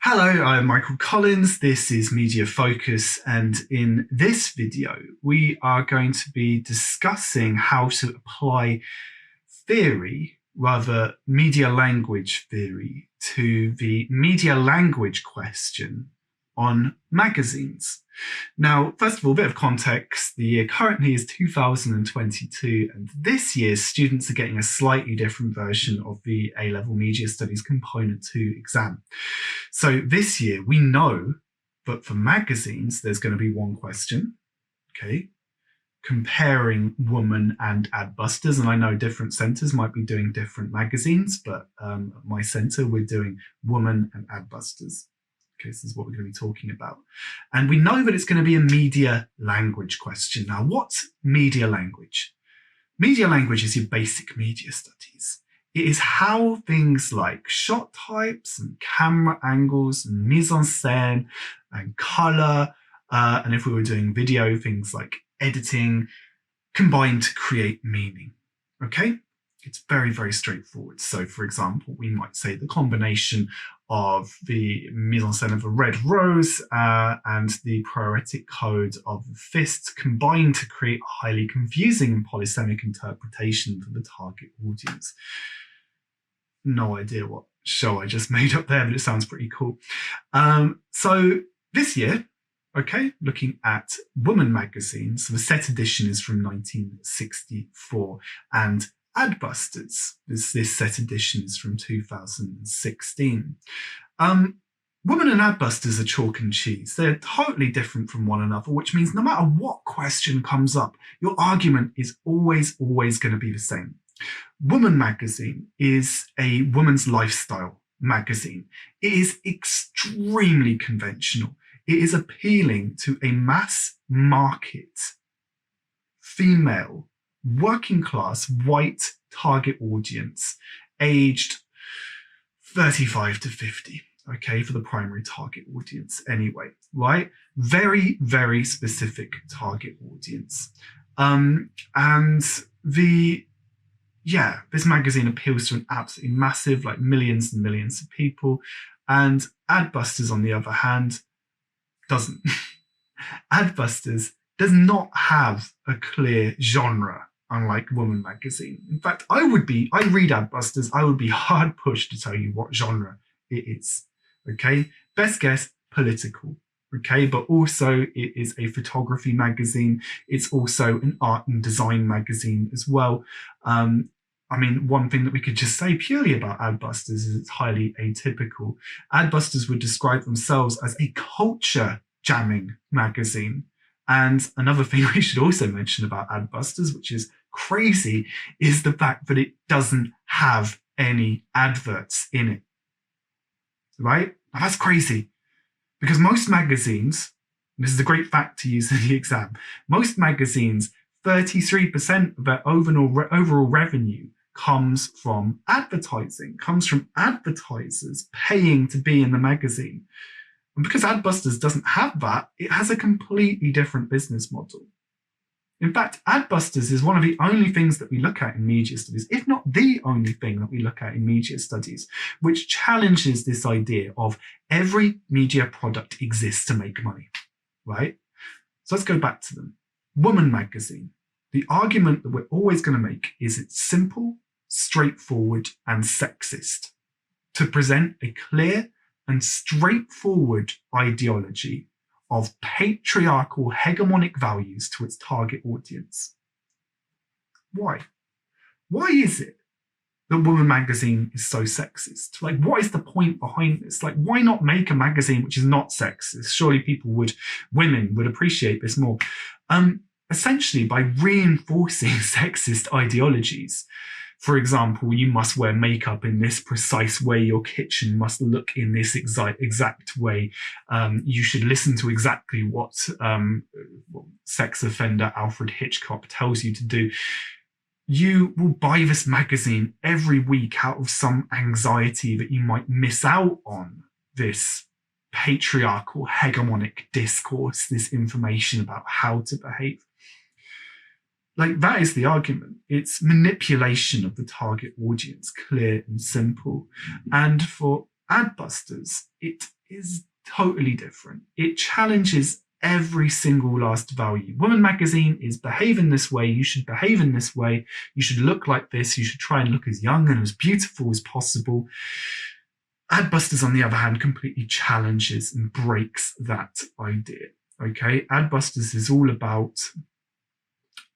Hello, I'm Michael Collins. This is Media Focus, and in this video, we are going to be discussing how to apply theory, rather media language theory, to the media language question on magazines. Now, first of all, a bit of context. The year currently is 2022, and this year students are getting a slightly different version of the A-level Media Studies Component 2 exam. So this year, we know that for magazines, there's going to be one question, okay, comparing Woman and Adbusters. And I know different centres might be doing different magazines, but at my centre, we're doing Woman and Adbusters. Okay, so this is what we're going to be talking about. And we know that it's going to be a media language question. Now, what's media language? Media language is your basic media studies. It is how things like shot types and camera angles and mise en scène and color, and if we were doing video, things like editing, combine to create meaning, okay? It's very, very straightforward. So, for example, we might say the combination of the mise en scène of a red rose and the proetic code of the fist combine to create a highly confusing and polysemic interpretation for the target audience. No idea what show I just made up there, but it sounds pretty cool. So this year, okay, looking at Woman magazine, so the set edition is from 1964, and Adbusters, this set edition is from 2016. Woman and Adbusters are chalk and cheese. They're totally different from one another, which means no matter what question comes up, your argument is always going to be the same. Woman magazine is a woman's lifestyle magazine. It is extremely conventional. It is appealing to a mass market, female, working class, white target audience, aged 35 to 50, okay, for the primary target audience anyway, right? Very, very specific target audience. This magazine appeals to an absolutely massive, like millions and millions of people. And Adbusters, on the other hand, doesn't. Adbusters does not have a clear genre, unlike Woman magazine. In fact, I read Adbusters, I would be hard pushed to tell you what genre it is, okay? Best guess, political. Okay, but also it is a photography magazine. It's also an art and design magazine as well. I mean, one thing that we could just say purely about Adbusters is it's highly atypical. Adbusters would describe themselves as a culture jamming magazine. And another thing we should also mention about Adbusters, which is crazy, is the fact that it doesn't have any adverts in it. Right? Now that's crazy. Because most magazines, this is a great fact to use in the exam, most magazines, 33% of their overall revenue comes from advertising, comes from advertisers paying to be in the magazine. And because Adbusters doesn't have that, it has a completely different business model. In fact, Adbusters is one of the only things that we look at in media studies, if not the only thing that we look at in media studies, which challenges this idea of every media product exists to make money, right? So let's go back to them. Woman magazine. The argument that we're always going to make is it's simple, straightforward, and sexist. To present a clear and straightforward ideology of patriarchal hegemonic values to its target audience. Why? Why is it that Woman magazine is so sexist? Like, what is the point behind this? Like, why not make a magazine which is not sexist? Surely women would appreciate this more. Essentially, by reinforcing sexist ideologies. For example, you must wear makeup in this precise way. Your kitchen must look in this exact way. You should listen to exactly what sex offender Alfred Hitchcock tells you to do. You will buy this magazine every week out of some anxiety that you might miss out on this patriarchal hegemonic discourse, this information about how to behave. Like, that is the argument. It's manipulation of the target audience, clear and simple. And for Adbusters, it is totally different. It challenges every single last value. Woman magazine is behave in this way, you should behave in this way, you should look like this, you should try and look as young and as beautiful as possible. Adbusters, on the other hand, completely challenges and breaks that idea. Okay, Adbusters is all about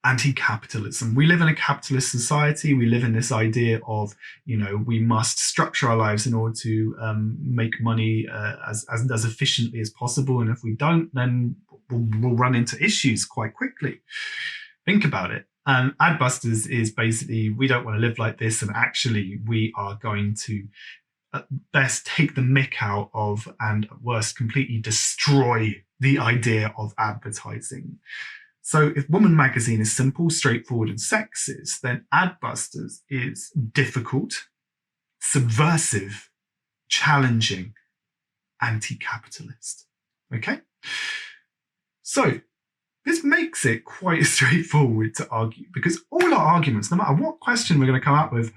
anti-capitalism. We live in a capitalist society. We live in this idea of, we must structure our lives in order to make money as efficiently as possible. And if we don't, then we'll run into issues quite quickly. Think about it. Adbusters is basically, we don't want to live like this. And actually, we are going to at best take the mick out of, and at worst, completely destroy the idea of advertising. So if Woman magazine is simple, straightforward, and sexist, then Adbusters is difficult, subversive, challenging, anti-capitalist. Okay? So this makes it quite straightforward to argue, because all our arguments, no matter what question we're going to come up with,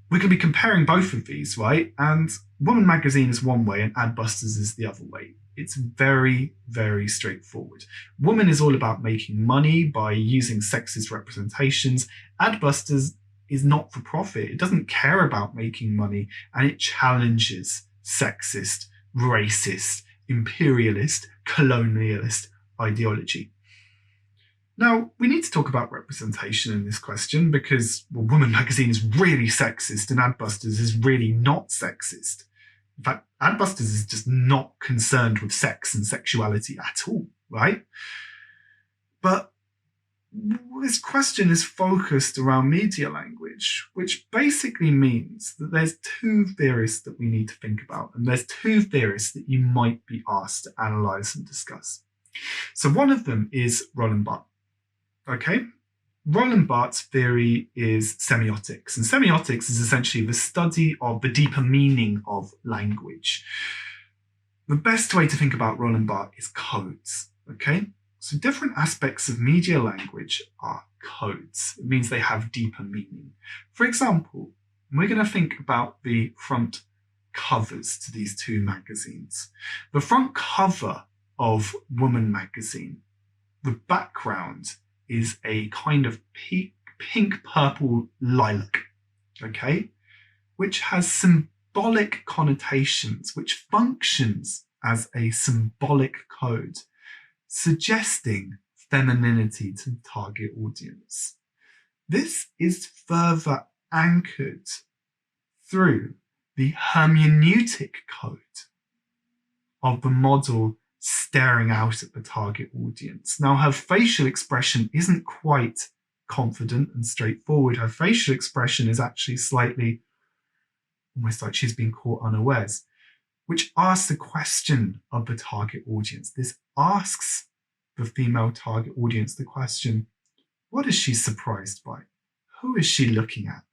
we're going to be comparing both of these, right? And Woman magazine is one way and Adbusters is the other way. It's very, very straightforward. Woman is all about making money by using sexist representations. Adbusters is not for profit. It doesn't care about making money, and it challenges sexist, racist, imperialist, colonialist ideology. Now, we need to talk about representation in this question because, Woman magazine is really sexist and Adbusters is really not sexist. In fact, Adbusters is just not concerned with sex and sexuality at all, right? But this question is focused around media language, which basically means that there's two theorists that we need to think about, and there's two theorists that you might be asked to analyze and discuss. So one of them is Roland Barthes. Okay? Roland Barthes' theory is semiotics, and semiotics is essentially the study of the deeper meaning of language. The best way to think about Roland Barthes is codes, okay? So different aspects of media language are codes. It means they have deeper meaning. For example, we're going to think about the front covers to these two magazines. The front cover of Woman magazine, the background is a kind of pink purple lilac, okay, which has symbolic connotations, which functions as a symbolic code, suggesting femininity to the target audience. This is further anchored through the hermeneutic code of the model staring out at the target audience. Now, her facial expression isn't quite confident and straightforward. Her facial expression is actually slightly almost like she's been caught unawares, which asks the question of the target audience. This asks the female target audience the question, what is she surprised by? Who is she looking at?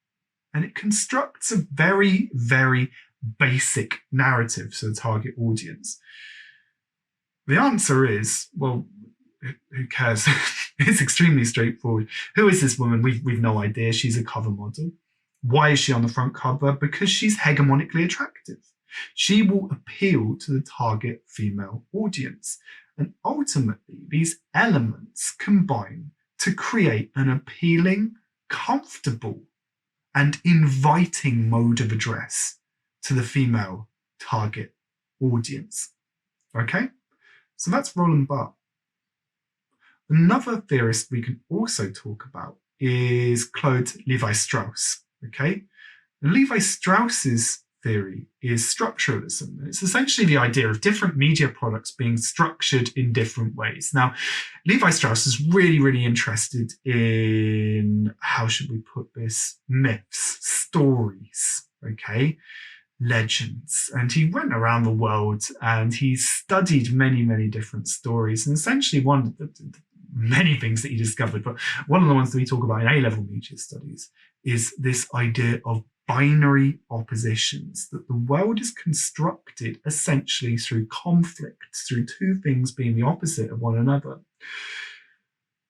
And it constructs a very, very basic narrative to the target audience. The answer is, well, who cares? It's extremely straightforward. Who is this woman? We've no idea. She's a cover model. Why is she on the front cover? Because she's hegemonically attractive. She will appeal to the target female audience. And ultimately, these elements combine to create an appealing, comfortable, and inviting mode of address to the female target audience. Okay? So that's Roland Barthes. Another theorist we can also talk about is Claude Lévi-Strauss. Okay? And Lévi-Strauss's theory is structuralism. It's essentially the idea of different media products being structured in different ways. Now, Lévi-Strauss is really, really interested in, how should we put this, myths, stories, okay? Legends. And he went around the world and he studied many, many different stories. And essentially one of the many things that he discovered, but one of the ones that we talk about in A-level media studies is this idea of binary oppositions, that the world is constructed essentially through conflict, through two things being the opposite of one another.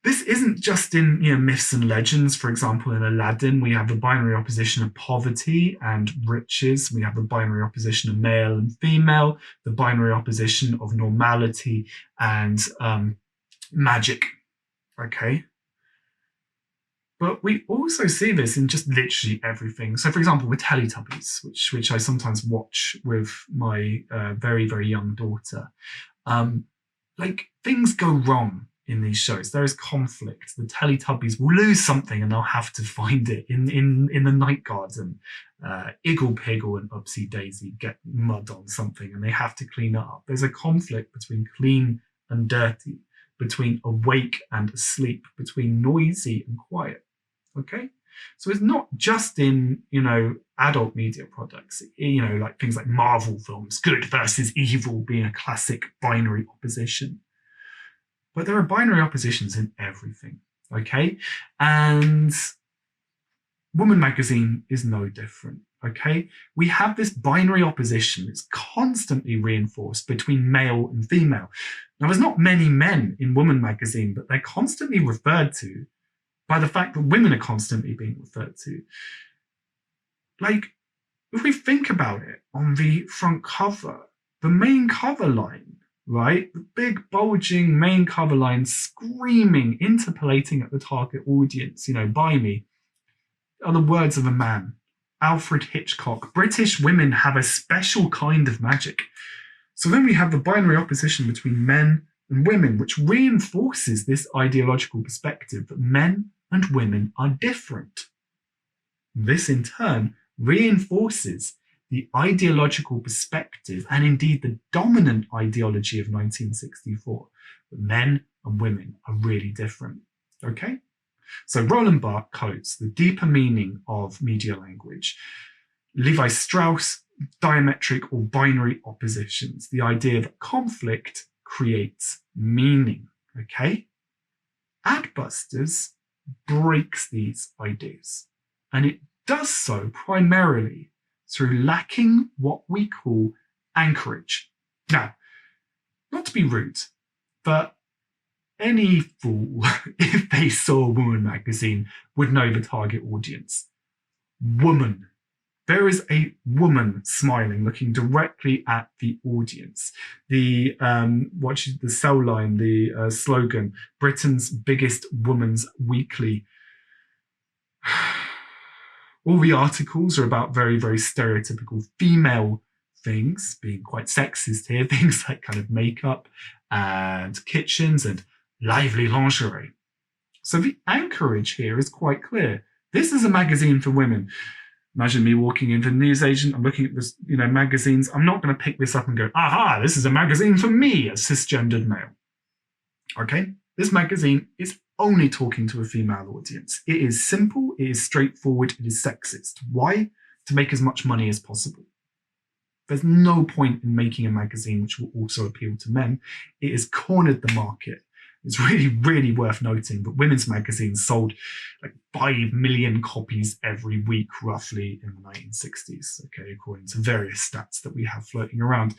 This isn't just in myths and legends. For example, in Aladdin, we have the binary opposition of poverty and riches. We have the binary opposition of male and female, the binary opposition of normality and magic. Okay. But we also see this in just literally everything. So, for example, with Teletubbies, which I sometimes watch with my very, very young daughter, like things go wrong in these shows. There is conflict. The Teletubbies will lose something and they'll have to find it in the night garden. Iggle Piggle and Upsy Daisy get mud on something and they have to clean it up. There's a conflict between clean and dirty, between awake and asleep, between noisy and quiet. Okay? So it's not just in, adult media products, like things like Marvel films, good versus evil being a classic binary opposition. But there are binary oppositions in everything, okay? And Woman magazine is no different, okay? We have this binary opposition that's constantly reinforced between male and female. Now, there's not many men in Woman magazine, but they're constantly referred to by the fact that women are constantly being referred to. Like, if we think about it, on the front cover, the main cover line, right? The big bulging main cover line screaming, interpolating at the target audience, buy me, are the words of a man, Alfred Hitchcock. British women have a special kind of magic. So then we have the binary opposition between men and women, which reinforces this ideological perspective that men and women are different. This in turn reinforces the ideological perspective and indeed the dominant ideology of 1964, that men and women are really different. Okay? So Roland Barthes quotes the deeper meaning of media language. Levi Strauss, diametric or binary oppositions, the idea that conflict creates meaning. Okay? Adbusters breaks these ideas, and it does so primarily through lacking what we call anchorage. Now, not to be rude, but any fool, if they saw Woman magazine, would know the target audience. Woman. There is a woman smiling, looking directly at the audience. The cell line, the slogan, Britain's biggest woman's weekly. All the articles are about very, very stereotypical female things, being quite sexist here, things like kind of makeup and kitchens and lively lingerie. So the anchorage here is quite clear. This is a magazine for women. Imagine me walking into a newsagent, I'm looking at this, magazines. I'm not going to pick this up and go, aha, this is a magazine for me, a cisgendered male. Okay? This magazine is only talking to a female audience. It is simple, it is straightforward, it is sexist. Why? To make as much money as possible. There's no point in making a magazine which will also appeal to men. It has cornered the market. It's really, really worth noting that women's magazines sold like 5 million copies every week, roughly, in the 1960s, okay, according to various stats that we have floating around.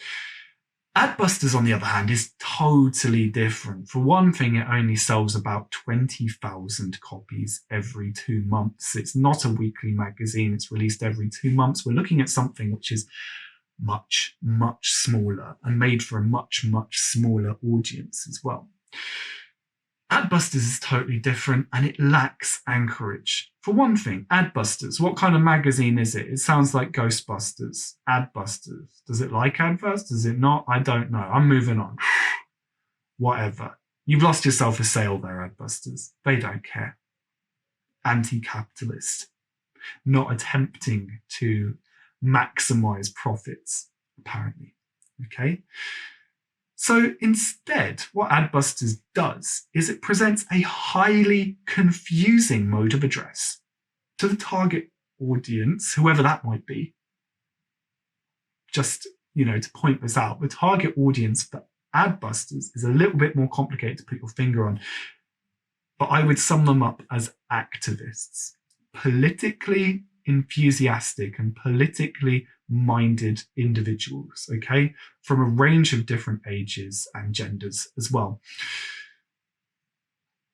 Adbusters, on the other hand, is totally different. For one thing, it only sells about 20,000 copies every 2 months. It's not a weekly magazine. It's released every 2 months. We're looking at something which is much, much smaller and made for a much, much smaller audience as well. Adbusters is totally different and it lacks anchorage. For one thing, Adbusters, what kind of magazine is it? It sounds like Ghostbusters. Adbusters. Does it like adverts? Does it not? I don't know. I'm moving on. Whatever. You've lost yourself a sale there, Adbusters. They don't care. Anti-capitalist. Not attempting to maximize profits, apparently. Okay? So instead, what Adbusters does is it presents a highly confusing mode of address to the target audience, whoever that might be. Just, to point this out, the target audience for Adbusters is a little bit more complicated to put your finger on, but I would sum them up as activists, politically enthusiastic and politically minded individuals, okay, from a range of different ages and genders as well.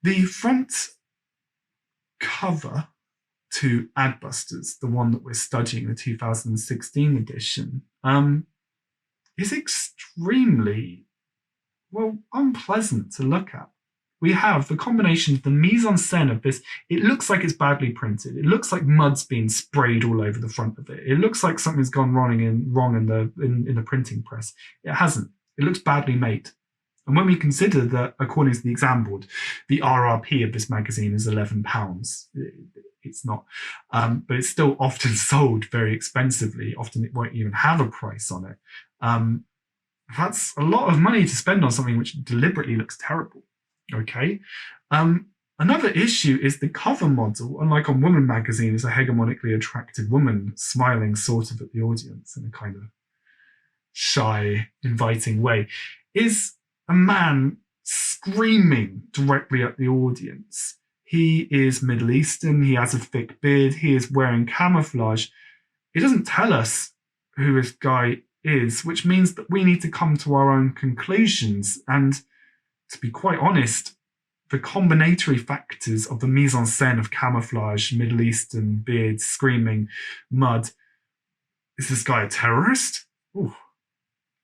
The front cover to Adbusters, the one that we're studying, the 2016 edition, is extremely, well, unpleasant to look at. We have the combination of the mise-en-scène of this. It looks like it's badly printed. It looks like mud's been sprayed all over the front of it. It looks like something's gone wrong in the printing press. It hasn't. It looks badly made. And when we consider that, according to the exam board, the RRP of this magazine is £11. It's not, but it's still often sold very expensively. Often it won't even have a price on it. That's a lot of money to spend on something which deliberately looks terrible. Okay. Another issue is the cover model, unlike on Woman magazine, is a hegemonically attractive woman smiling sort of at the audience in a kind of shy, inviting way, is a man screaming directly at the audience. He is Middle Eastern, he has a thick beard, he is wearing camouflage. It doesn't tell us who this guy is, which means that we need to come to our own conclusions. And to be quite honest, the combinatory factors of the mise-en-scène of camouflage, Middle Eastern, beard, screaming, mud. Is this guy a terrorist? Ooh.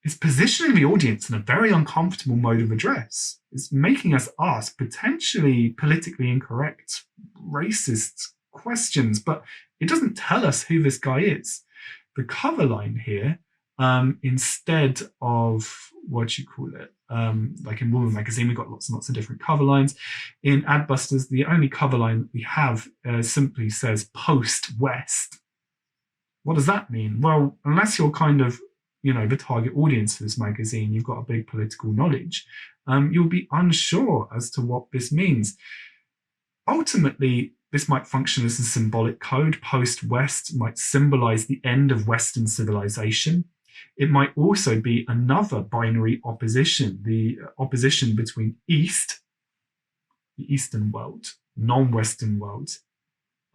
It's positioning the audience in a very uncomfortable mode of address. It's making us ask potentially politically incorrect, racist questions, but it doesn't tell us who this guy is. The cover line here, instead of, like in Woman magazine, we've got lots and lots of different cover lines. In Adbusters, the only cover line that we have simply says post-West. What does that mean? Well, unless you're kind of, the target audience for this magazine, you've got a big political knowledge, you'll be unsure as to what this means. Ultimately, this might function as a symbolic code. Post-West might symbolize the end of Western civilization. It might also be another binary opposition, the opposition between East, the Eastern world, non-Western world,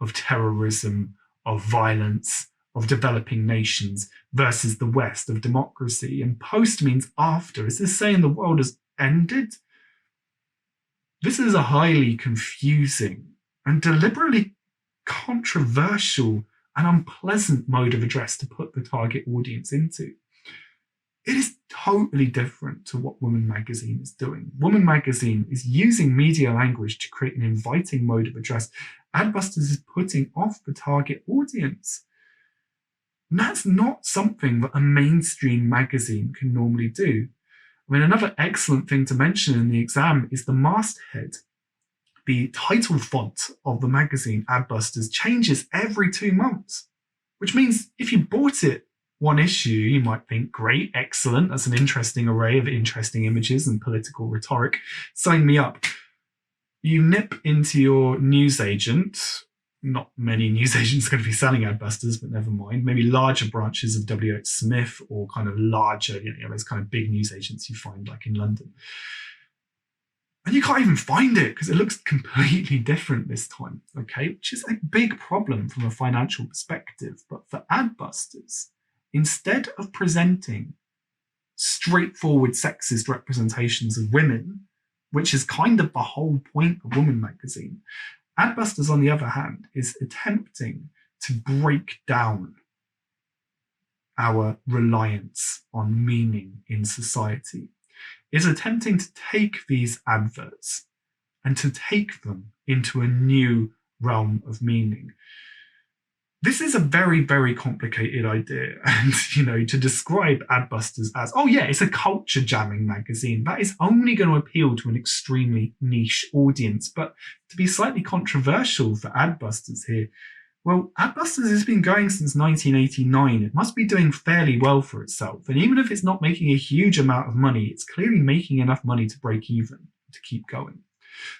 of terrorism, of violence, of developing nations, versus the West of democracy. And post means after. Is this saying the world has ended? This is a highly confusing and deliberately controversial and unpleasant mode of address to put the target audience into. It is totally different to what Woman magazine is doing. Woman magazine is using media language to create an inviting mode of address. Adbusters is putting off the target audience. And that's not something that a mainstream magazine can normally do. I mean, another excellent thing to mention in the exam is the masthead. The title font of the magazine, Adbusters, changes every 2 months, which means if you bought it one issue, you might think, great, excellent, that's an interesting array of interesting images and political rhetoric, sign me up. You nip into your newsagent. Not many newsagents are going to be selling Adbusters, but never mind. Maybe larger branches of W.H. Smith, or kind of larger, those kind of big newsagents you find like in London. And you can't even find it because it looks completely different this time, okay? Which is a big problem from a financial perspective. But for Adbusters, instead of presenting straightforward sexist representations of women, which is kind of the whole point of Woman magazine, Adbusters, on the other hand, is attempting to break down our reliance on meaning in society, is attempting to take these adverts and to take them into a new realm of meaning. This is a very, very complicated idea. And, to describe Adbusters as, oh yeah, it's a culture jamming magazine, that is only going to appeal to an extremely niche audience. But to be slightly controversial for Adbusters here, well, Adbusters has been going since 1989. It must be doing fairly well for itself. And even if it's not making a huge amount of money, it's clearly making enough money to break even, to keep going.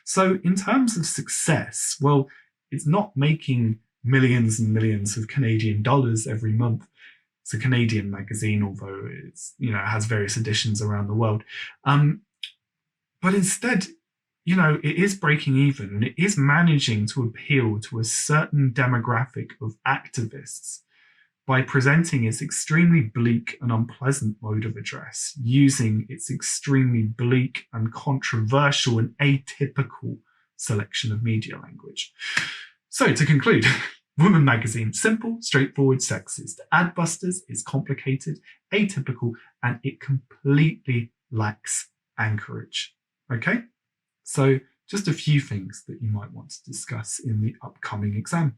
So in terms of success, well, it's not making millions and millions of Canadian dollars every month. It's a Canadian magazine, although it's, it has various editions around the world. But instead, it is breaking even, and it is managing to appeal to a certain demographic of activists by presenting its extremely bleak and unpleasant mode of address, using its extremely bleak and controversial and atypical selection of media language. So to conclude, Woman magazine, simple, straightforward, sexist. Adbusters is complicated, atypical, and it completely lacks anchorage. Okay? So just a few things that you might want to discuss in the upcoming exam.